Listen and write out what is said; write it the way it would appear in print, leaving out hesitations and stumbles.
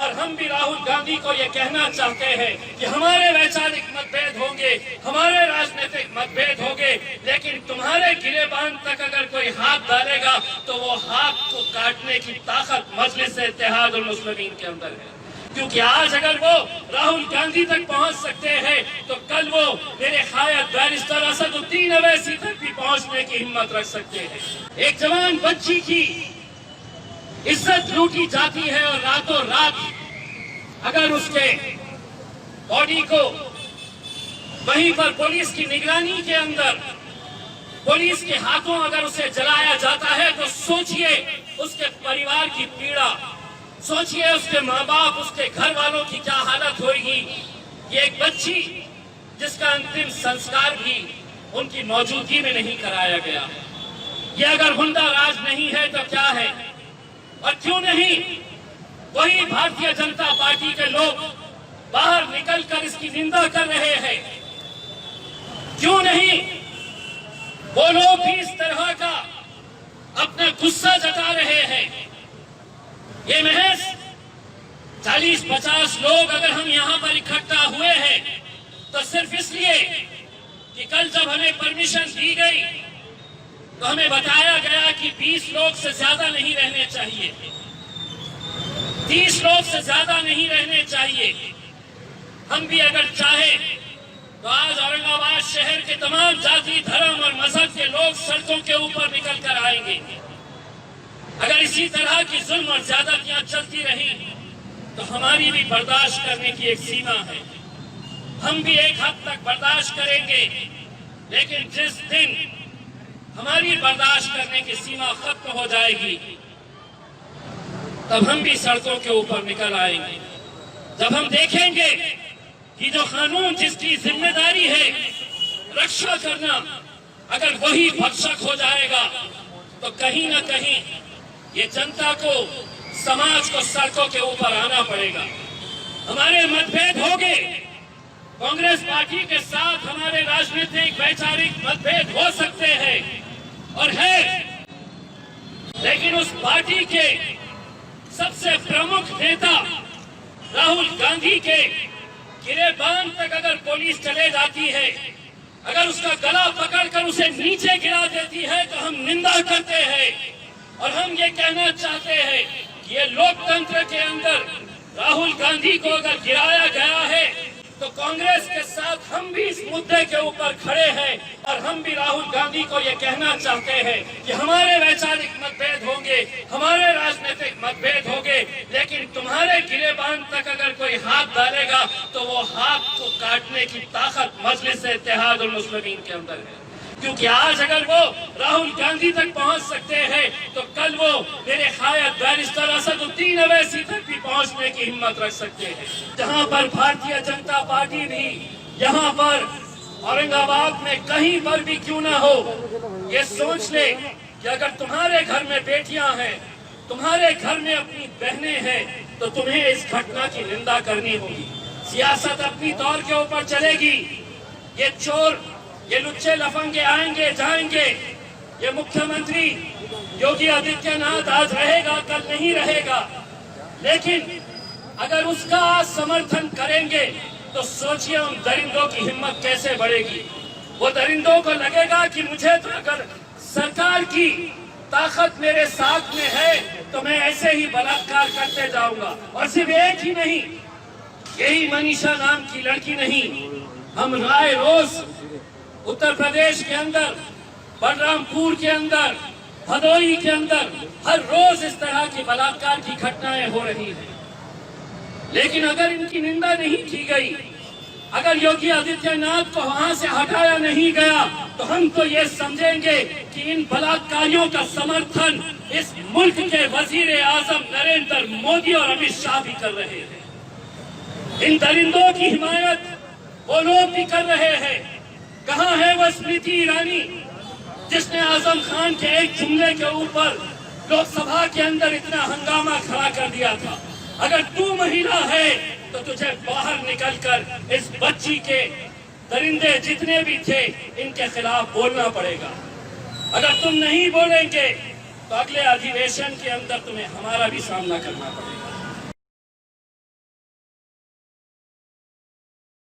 और हम भी राहुल गांधी को ये कहना चाहते हैं कि हमारे वैचारिक मतभेद होंगे, हमारे राजनीतिक मतभेद होंगे, लेकिन तुम्हारे गिरेबान तक अगर कोई हाथ डालेगा तो वो हाथ को काटने की ताकत मजलिस इत्तेहादुल मुस्लिमीन के अंदर है। क्योंकि आज अगर वो राहुल गांधी तक पहुंच सकते हैं तो कल वो मेरे ख्याल बैरिस्टर असदुद्दीन अवैसी तक भी पहुंचने की हिम्मत रख सकते हैं। एक जवान बच्ची की इज्जत लूटी जाती है और रातों रात अगर उसके बॉडी को वहीं पर पुलिस की निगरानी के अंदर पुलिस के हाथों अगर उसे जलाया जाता है तो सोचिए उसके परिवार की पीड़ा, सोचिए उसके माँ बाप, उसके घर वालों की क्या हालत होगी। ये एक बच्ची जिसका अंतिम संस्कार भी उनकी मौजूदगी में नहीं कराया गया। ये अगर हुंडा राज नहीं है तो क्या है? और क्यों नहीं वही भारतीय जनता पार्टी के लोग बाहर निकलकर इसकी निंदा कर रहे हैं? क्यों नहीं वो लोग भी इस तरह का अपना गुस्सा जता रहे हैं? ये महज 40-50 लोग अगर हम यहाँ पर इकट्ठा हुए हैं तो सिर्फ इसलिए कि कल जब हमें परमिशन दी गई तो हमें बताया गया कि 20 लोग से ज्यादा नहीं रहने चाहिए, 30 लोग से ज्यादा नहीं रहने चाहिए। हम भी अगर चाहे तो आज औरंगाबाद शहर के तमाम जाति, धर्म और मजहब के लोग सड़कों के ऊपर निकल कर आएंगे। अगर इसी तरह की जुल्म और ज्यादतियां चलती रही तो हमारी भी बर्दाश्त करने की एक सीमा है। हम भी एक हद तक बर्दाश्त करेंगे, लेकिन जिस दिन हमारी बर्दाश्त करने की सीमा खत्म हो जाएगी तब हम भी सड़कों के ऊपर निकल आएंगे। जब हम देखेंगे कि जो कानून जिसकी जिम्मेदारी है रक्षा करना, अगर वही भक्षक हो जाएगा तो कहीं ना कहीं ये जनता को, समाज को सड़कों के ऊपर आना पड़ेगा। हमारे मतभेद होंगे, कांग्रेस पार्टी के साथ हमारे राजनीतिक वैचारिक मतभेद हो सकते हैं और है, लेकिन उस पार्टी के सबसे प्रमुख नेता राहुल गांधी के गिरेबान तक अगर पुलिस चले जाती है, अगर उसका गला पकड़कर उसे नीचे गिरा देती है तो हम निंदा करते हैं और हम ये कहना चाहते हैं कि ये लोकतंत्र के अंदर राहुल गांधी को अगर गिराया गया है तो कांग्रेस के साथ हम भी इस मुद्दे के ऊपर खड़े हैं और हम भी राहुल गांधी को ये कहना चाहते हैं कि हमारे वैचारिक मतभेद होंगे, हमारे राजनीतिक मतभेद होंगे, लेकिन तुम्हारे गिरेबान तक अगर कोई हाथ डालेगा तो वो हाथ को काटने की ताकत मजलिस इत्तेहादुल मुस्लिमीन के अंदर है। क्योंकि आज अगर वो राहुल गांधी तक पहुंच सकते हैं तो कल वो मेरे ख्याल बैरिस्टर असदुद्दीन अवैसी तक भी पहुंचने की हिम्मत रख सकते हैं। जहां पर भारतीय जनता पार्टी भी यहाँ पर औरंगाबाद में कहीं पर भी क्यों ना हो, ये सोच ले कि अगर तुम्हारे घर में बेटियां हैं, तुम्हारे घर में अपनी बहनें हैं तो तुम्हें इस घटना की निंदा करनी होगी। सियासत अपनी तौर के ऊपर चलेगी। ये चोर, ये लुच्चे लफंगे आएंगे जाएंगे। ये मुख्यमंत्री योगी आदित्यनाथ आज रहेगा, कल नहीं रहेगा, लेकिन अगर उसका समर्थन करेंगे तो सोचिए उन दरिंदों की हिम्मत कैसे बढ़ेगी। वो दरिंदों को लगेगा कि मुझे तो अगर सरकार की ताकत मेरे साथ में है तो मैं ऐसे ही बलात्कार करते जाऊंगा। और सिर्फ एक ही नहीं, यही मनीषा नाम की लड़की नहीं, हम राय रोज उत्तर प्रदेश के अंदर, बलरामपुर के अंदर, भदोही के अंदर हर रोज इस तरह की बलात्कार की घटनाएं हो रही हैं। लेकिन अगर इनकी निंदा नहीं की गई, अगर योगी आदित्यनाथ को वहां से हटाया नहीं गया तो हम तो ये समझेंगे कि इन बलात्कारियों का समर्थन इस मुल्क के वजीर आजम नरेंद्र मोदी और अमित शाह भी कर रहे हैं। इन दरिंदों की हिमायत वो लोग भी कर रहे हैं। कहाँ है वो स्मृति ईरानी जिसने आजम खान के एक जुमले के ऊपर लोकसभा के अंदर इतना हंगामा खड़ा कर दिया था? अगर तू महिला है तो तुझे बाहर निकलकर इस बच्ची के दरिंदे जितने भी थे इनके खिलाफ बोलना पड़ेगा। अगर तुम नहीं बोलेंगे तो अगले अधिवेशन के अंदर तुम्हें हमारा भी सामना करना पड़ेगा।